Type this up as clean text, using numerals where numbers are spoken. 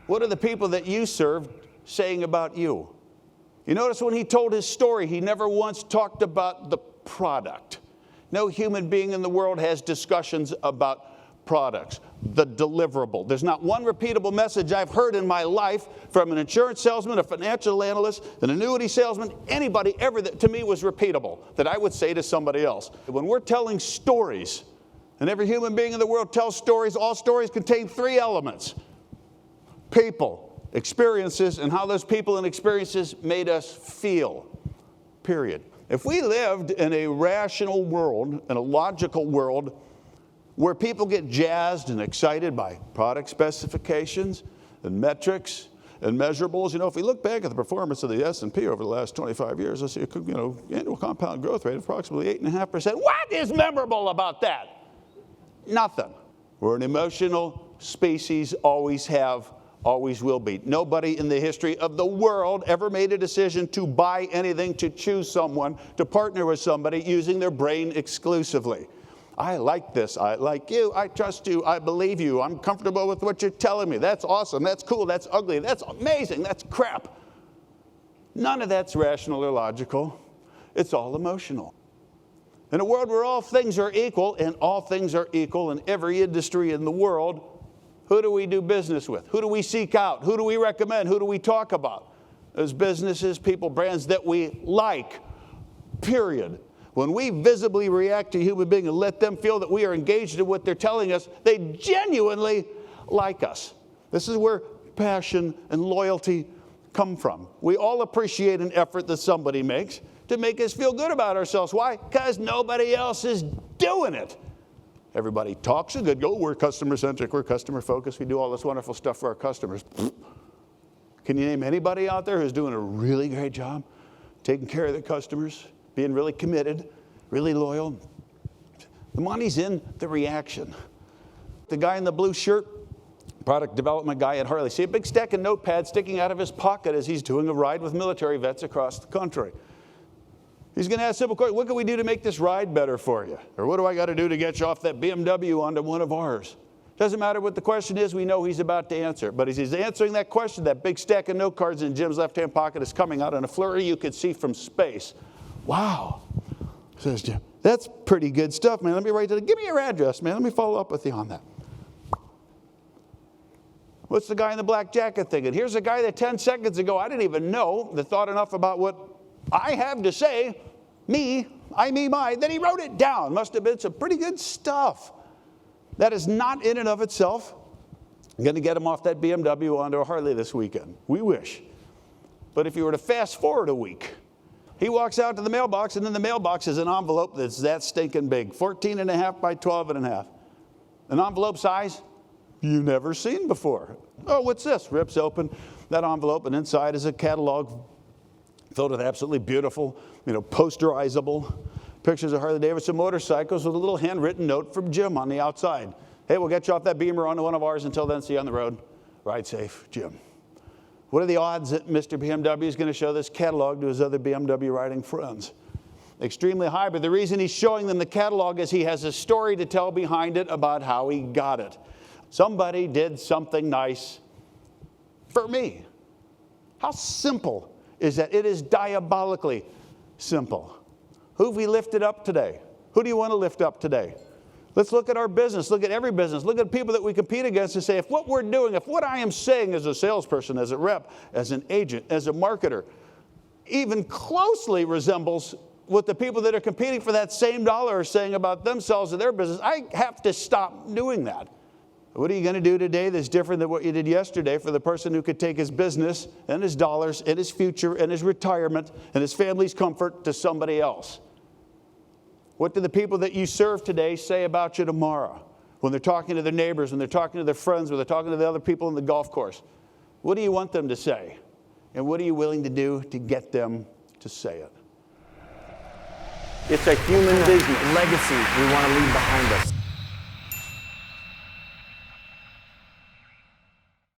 What are the people that you serve saying about you? You notice when he told his story, he never once talked about the product. No human being in the world has discussions about products, the deliverable. There's not one repeatable message I've heard in my life from an insurance salesman, a financial analyst, an annuity salesman, anybody ever that to me was repeatable, that I would say to somebody else. When we're telling stories, and every human being in the world tells stories, all stories contain three elements: people, experiences, and how those people and experiences made us feel, period. If we lived in a rational world, in a logical world, where people get jazzed and excited by product specifications and metrics and measurables. If we look back at the performance of the S&P over the last 25 years, let's see, annual compound growth rate of approximately 8.5%. What is memorable about that? Nothing. We're an emotional species, always have, always will be. Nobody in the history of the world ever made a decision to buy anything, to choose someone, to partner with somebody using their brain exclusively. I like this, I like you, I trust you, I believe you, I'm comfortable with what you're telling me. That's awesome, that's cool, that's ugly, that's amazing, that's crap. None of that's rational or logical. It's all emotional. In a world where all things are equal, and all things are equal in every industry in the world, who do we do business with? Who do we seek out? Who do we recommend? Who do we talk about? As businesses, people, brands that we like, period. When we visibly react to a human being and let them feel that we are engaged in what they're telling us, they genuinely like us. This is where passion and loyalty come from. We all appreciate an effort that somebody makes to make us feel good about ourselves. Why? Because nobody else is doing it. Everybody talks a good go. We're customer-centric, we're customer-focused, we do all this wonderful stuff for our customers. Can you name anybody out there who's doing a really great job taking care of their customers? Being really committed, really loyal. The money's in the reaction. The guy in the blue shirt, product development guy at Harley, see a big stack of notepads sticking out of his pocket as he's doing a ride with military vets across the country. He's going to ask simple questions. What can we do to make this ride better for you? Or what do I got to do to get you off that BMW onto one of ours? Doesn't matter what the question is, we know he's about to answer. But as he's answering that question, that big stack of note cards in Jim's left-hand pocket is coming out in a flurry you could see from space. Wow, says Jim. That's pretty good stuff, man. Let me write that. Give me your address, man. Let me follow up with you on that. What's the guy in the black jacket thinking? Here's a guy that 10 seconds ago I didn't even know that thought enough about what I have to say, me, I, me, my, that he wrote it down. Must have been some pretty good stuff. That is not in and of itself going to get him off that BMW onto a Harley this weekend. We wish. But if you were to fast forward a week, he walks out to the mailbox, and in the mailbox is an envelope that's that stinking big, 14.5 by 12.5. An envelope size you've never seen before. Oh, what's this? Rips open that envelope, and inside is a catalog filled with absolutely beautiful, posterizable pictures of Harley-Davidson motorcycles with a little handwritten note from Jim on the outside. Hey, we'll get you off that Beamer onto one of ours. Until then, see you on the road. Ride safe, Jim. What are the odds that Mr. BMW is going to show this catalog to his other BMW riding friends? Extremely high, but the reason he's showing them the catalog is he has a story to tell behind it about how he got it. Somebody did something nice for me. How simple is that? It is diabolically simple. Who have we lifted up today? Who do you want to lift up today? Let's look at our business, look at every business, look at people that we compete against and say, if what we're doing, if what I am saying as a salesperson, as a rep, as an agent, as a marketer, even closely resembles what the people that are competing for that same dollar are saying about themselves and their business, I have to stop doing that. What are you going to do today that's different than what you did yesterday for the person who could take his business and his dollars and his future and his retirement and his family's comfort to somebody else? What do the people that you serve today say about you tomorrow? When they're talking to their neighbors, when they're talking to their friends, when they're talking to the other people in the golf course. What do you want them to say? And what are you willing to do to get them to say it? It's a human business. Legacy we want to leave behind us.